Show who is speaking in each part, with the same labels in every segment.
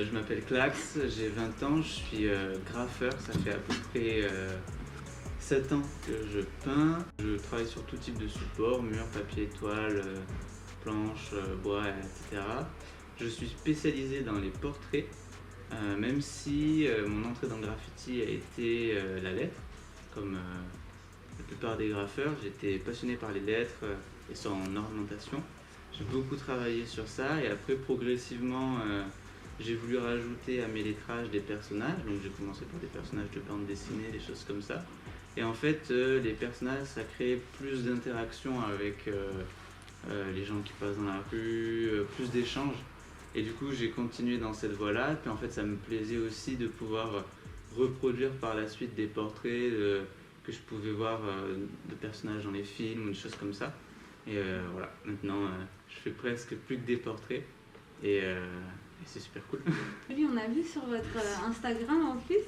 Speaker 1: Je m'appelle Clax, j'ai 20 ans, je suis graffeur, ça fait à peu près 7 ans que je peins. Je travaille sur tout type de support, mur, papier, toile, planche, bois, etc. Je suis spécialisé dans les portraits, même si mon entrée dans le graffiti a été la lettre, comme la plupart des graffeurs. J'étais passionné par les lettres et son ornementation. J'ai beaucoup travaillé sur ça et après progressivement j'ai voulu rajouter à mes lettrages des personnages. Donc j'ai commencé par des personnages de bande dessinée, des choses comme ça. Et en fait les personnages ça crée plus d'interaction avec les gens qui passent dans la rue, plus d'échanges. Et du coup j'ai continué dans cette voie-là. Puis en fait ça me plaisait aussi de pouvoir reproduire par la suite des portraits que je pouvais voir de personnages dans les films ou des choses comme ça. Et voilà, maintenant je fais presque plus que des portraits et c'est super cool.
Speaker 2: Oui, on a vu sur votre Instagram en plus,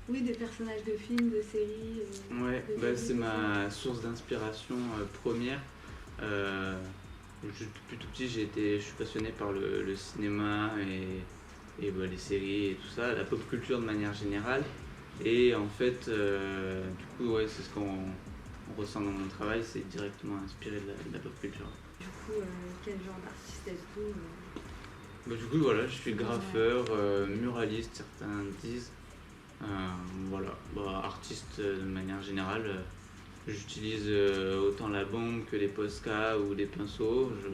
Speaker 2: oui, des personnages de films, de séries.
Speaker 1: Ouais, c'est ma source d'inspiration première. Depuis tout petit, je suis passionné par le cinéma et les séries et tout ça, la pop culture de manière générale. Et en fait, du coup, ouais, c'est ce qu'on ressent dans mon travail, c'est directement inspiré de la pop culture.
Speaker 2: Du coup, quel genre d'artiste êtes-vous
Speaker 1: Du coup, voilà, je suis graffeur, muraliste, certains disent. Voilà, artiste de manière générale. J'utilise autant la bombe que les Posca ou les pinceaux. Je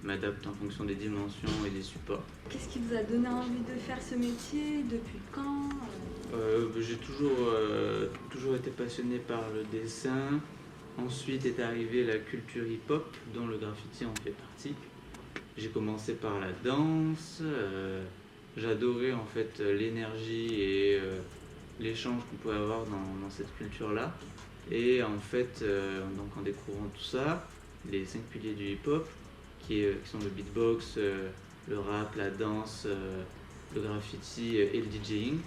Speaker 1: m'adapte en fonction des dimensions et des supports.
Speaker 2: Qu'est-ce qui vous a donné envie de faire ce métier? Depuis quand?
Speaker 1: J'ai toujours été passionné par le dessin. Ensuite est arrivée la culture hip-hop, dont le graffiti en fait partie. J'ai commencé par la danse. J'adorais en fait l'énergie et l'échange qu'on pouvait avoir dans cette culture-là. Et en fait, donc en découvrant tout ça, les 5 piliers du hip-hop, qui sont le beatbox, le rap, la danse, le graffiti et le DJing,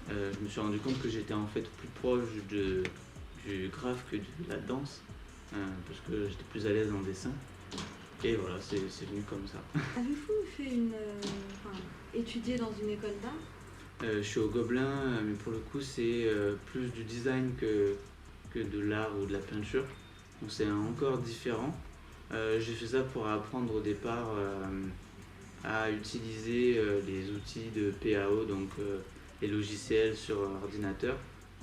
Speaker 1: je me suis rendu compte que j'étais en fait plus proche du graphe que de la danse, parce que j'étais plus à l'aise en dessin. Et voilà, c'est venu comme ça.
Speaker 2: Avez-vous fait étudié dans une école d'art?
Speaker 1: Je suis au Gobelin, mais pour le coup c'est plus du design que de l'art ou de la peinture. Donc c'est encore différent. J'ai fait ça pour apprendre au départ à utiliser les outils de PAO, donc les logiciels sur ordinateur,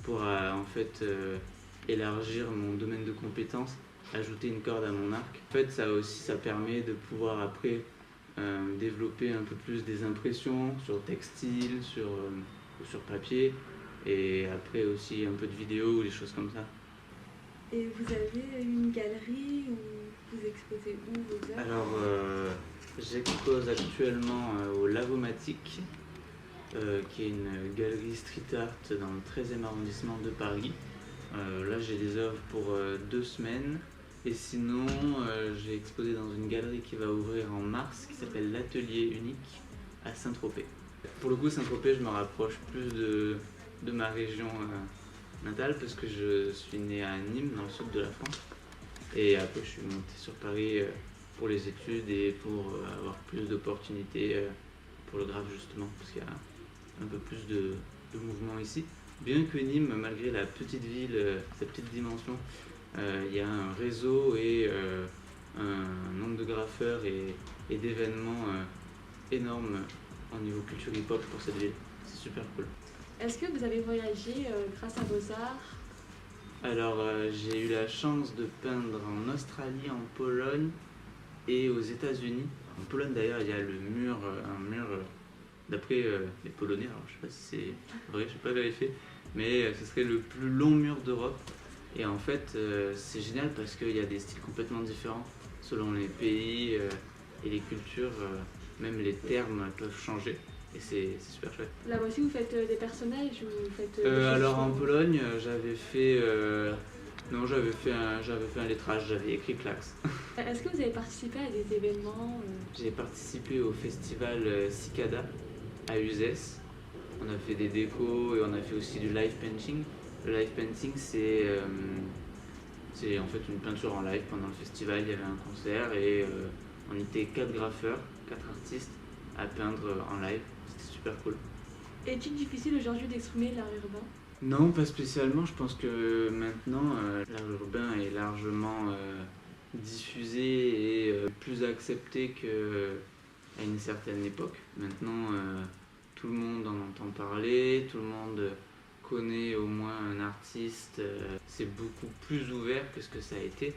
Speaker 1: pour en fait élargir mon domaine de compétences, ajouter une corde à mon arc. En fait ça permet de pouvoir après développer un peu plus des impressions sur textile, sur papier, et après aussi un peu de vidéo ou des choses comme ça.
Speaker 2: Et vous avez une galerie où vous exposez où vos œuvres?
Speaker 1: Alors, j'expose actuellement au Lavomatique, qui est une galerie street art dans le 13e arrondissement de Paris. Là, j'ai des œuvres pour 2 semaines. Et sinon, j'ai exposé dans une galerie qui va ouvrir en mars, qui s'appelle l'Atelier Unique, à Saint-Tropez. Pour le coup, Saint-Tropez, je me rapproche plus de ma région natale, parce que je suis né à Nîmes, dans le sud de la France. Et après, je suis monté sur Paris pour les études et pour avoir plus d'opportunités pour le graphe, justement, parce qu'il y a un peu plus de mouvement ici. Bien que Nîmes, malgré la petite ville, sa petite dimension, il y a un réseau et un nombre de graffeurs et d'événements énormes au niveau culture hip-hop pour cette ville. C'est super cool.
Speaker 2: Est-ce que vous avez voyagé grâce à vos arts?
Speaker 1: Alors, j'ai eu la chance de peindre en Australie, en Pologne et aux États-Unis. En Pologne, d'ailleurs, il y a un mur d'après les Polonais. Alors, je sais pas si c'est vrai, je n'ai pas vérifié, mais ce serait le plus long mur d'Europe. Et en fait, c'est génial parce qu'il y a des styles complètement différents selon les pays et les cultures. Même les termes peuvent changer. Et c'est super chouette.
Speaker 2: Là aussi, vous faites des personnages ou vous faites
Speaker 1: alors en Pologne, j'avais fait un lettrage, j'avais écrit Clax.
Speaker 2: Est-ce que vous avez participé à des événements
Speaker 1: J'ai participé au festival Cicada à Uzès. On a fait des décos et on a fait aussi du live painting. Le live painting, c'est en fait une peinture en live pendant le festival. Il y avait un concert et on était 4 graffeurs, 4 artistes. à peindre en live. C'était super cool.
Speaker 2: Est-il difficile aujourd'hui d'exprimer l'art urbain?
Speaker 1: Non, pas spécialement. Je pense que maintenant, l'art urbain est largement diffusé et plus accepté qu'à une certaine époque. Maintenant, tout le monde en entend parler, tout le monde connaît au moins un artiste. C'est beaucoup plus ouvert que ce que ça a été.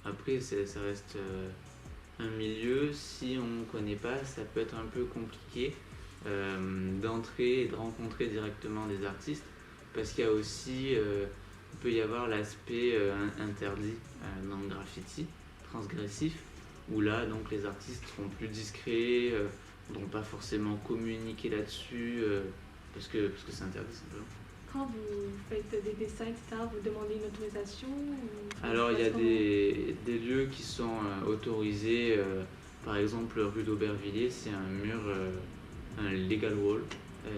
Speaker 1: Après, ça reste un milieu. Si on ne connaît pas, ça peut être un peu compliqué d'entrer et de rencontrer directement des artistes, parce qu'il y a aussi, il peut y avoir l'aspect interdit dans le graffiti, transgressif, où là donc les artistes seront plus discrets, ne vont pas forcément communiquer là-dessus, parce que c'est interdit simplement.
Speaker 2: Quand vous faites des dessins, etc., vous demandez une autorisation
Speaker 1: Alors il y a des lieux qui sont autorisés, par exemple rue d'Aubervilliers, c'est un mur, un legal wall,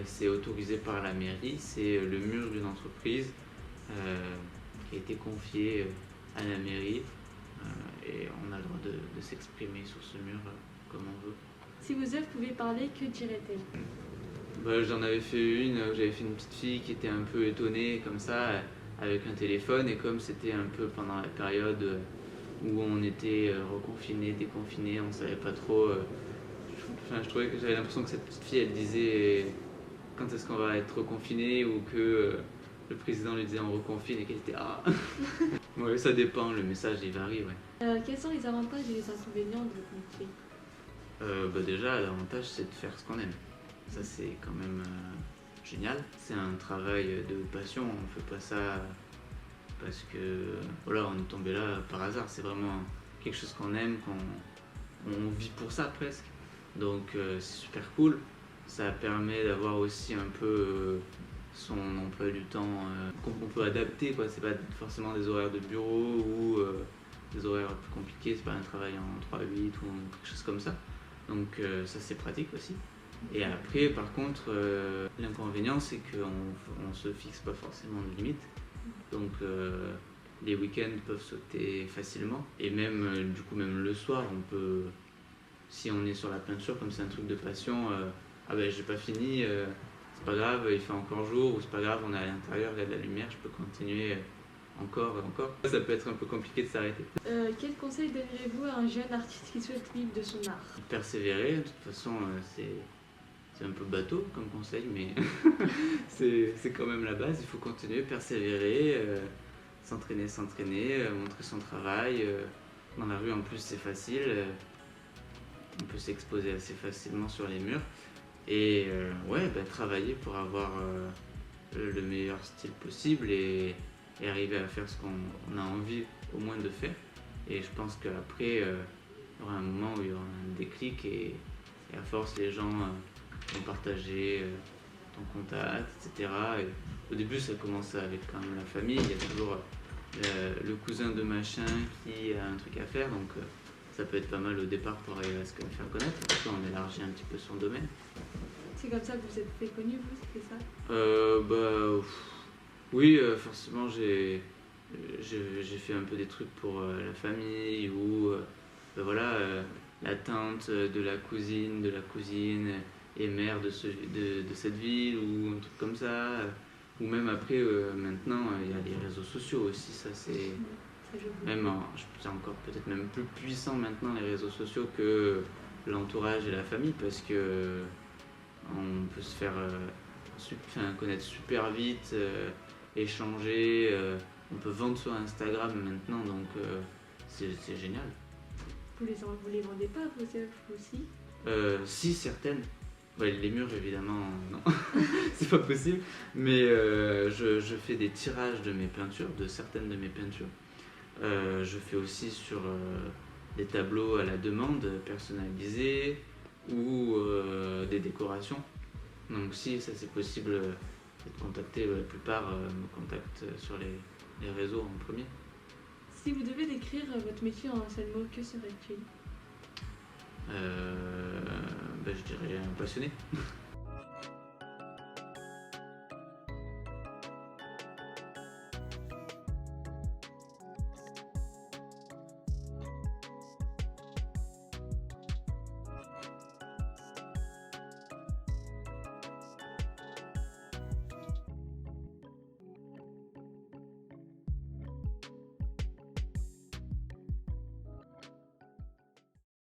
Speaker 1: c'est autorisé par la mairie, c'est le mur d'une entreprise qui a été confié à la mairie et on a le droit de s'exprimer sur ce mur comme on veut.
Speaker 2: Si vos œuvres pouvaient parler, que dirait-elle?
Speaker 1: J'en avais fait une, j'avais fait une petite fille qui était un peu étonnée comme ça avec un téléphone, et comme c'était un peu pendant la période où on était reconfiné, déconfiné, on savait pas trop. Je trouvais que j'avais l'impression que cette petite fille elle disait quand est-ce qu'on va être reconfiné, ou que le président lui disait on reconfine et qu'elle était ah. Ouais, ça dépend, le message il varie, ouais.
Speaker 2: Quels sont les avantages et les inconvénients de votre métier?
Speaker 1: Déjà, l'avantage c'est de faire ce qu'on aime. Ça c'est quand même génial. C'est un travail de passion, on fait pas ça parce que voilà, on est tombé là par hasard. C'est vraiment quelque chose qu'on aime, on vit pour ça presque. Donc c'est super cool. Ça permet d'avoir aussi un peu son emploi du temps qu'on peut adapter, quoi. C'est pas forcément des horaires de bureau ou des horaires plus compliqués, c'est pas un travail en 3-8 ou quelque chose comme ça. Donc ça c'est pratique aussi. Et après par contre l'inconvénient c'est qu'on se fixe pas forcément de limite. Donc les week-ends peuvent sauter facilement. Et même du coup même le soir on peut, si on est sur la peinture, comme c'est un truc de passion, ah ben j'ai pas fini, c'est pas grave, il fait encore jour, ou c'est pas grave, on est à l'intérieur, il y a de la lumière, je peux continuer encore et encore. Ça peut être un peu compliqué de s'arrêter.
Speaker 2: Quel conseil donneriez-vous à un jeune artiste qui souhaite vivre de son art?
Speaker 1: Persévérer, de toute façon c'est un peu bateau comme conseil, mais c'est quand même la base, il faut continuer, persévérer, s'entraîner, montrer son travail. Dans la rue en plus c'est facile. On peut s'exposer assez facilement sur les murs et travailler pour avoir le meilleur style possible et arriver à faire ce qu'on a envie au moins de faire. Et je pense qu'après, il y aura un moment où il y aura un déclic et à force les gens vont partager ton contact, etc. Et au début ça commence avec quand même la famille, il y a toujours le cousin de machin qui a un truc à faire, donc ça peut être pas mal au départ pour arriver à se faire connaître. Après, on élargit un petit peu son domaine.
Speaker 2: C'est comme ça que vous êtes fait connu, vous, c'est ça?
Speaker 1: Oui, forcément, j'ai fait un peu des trucs pour la famille ou la tante de la cousine est maire de cette ville ou un truc comme ça. Ou même après, maintenant, il y a les réseaux sociaux aussi, ça c'est... Même, c'est encore peut-être même plus puissant maintenant les réseaux sociaux que l'entourage et la famille, parce que on peut se faire connaître super vite, échanger, on peut vendre sur Instagram maintenant, donc c'est génial.
Speaker 2: Vous les vendez pas, vos œuvres aussi?
Speaker 1: Si, certaines. Ouais, les murs évidemment non, c'est pas possible, mais je fais des tirages de mes peintures, de certaines de mes peintures. Je fais aussi sur des tableaux à la demande personnalisés ou des décorations. Donc si ça c'est possible d'être contacté, la plupart me contactent sur les réseaux en premier.
Speaker 2: Si vous devez décrire votre métier en un seul mot, que serait-il?
Speaker 1: Je dirais un passionné.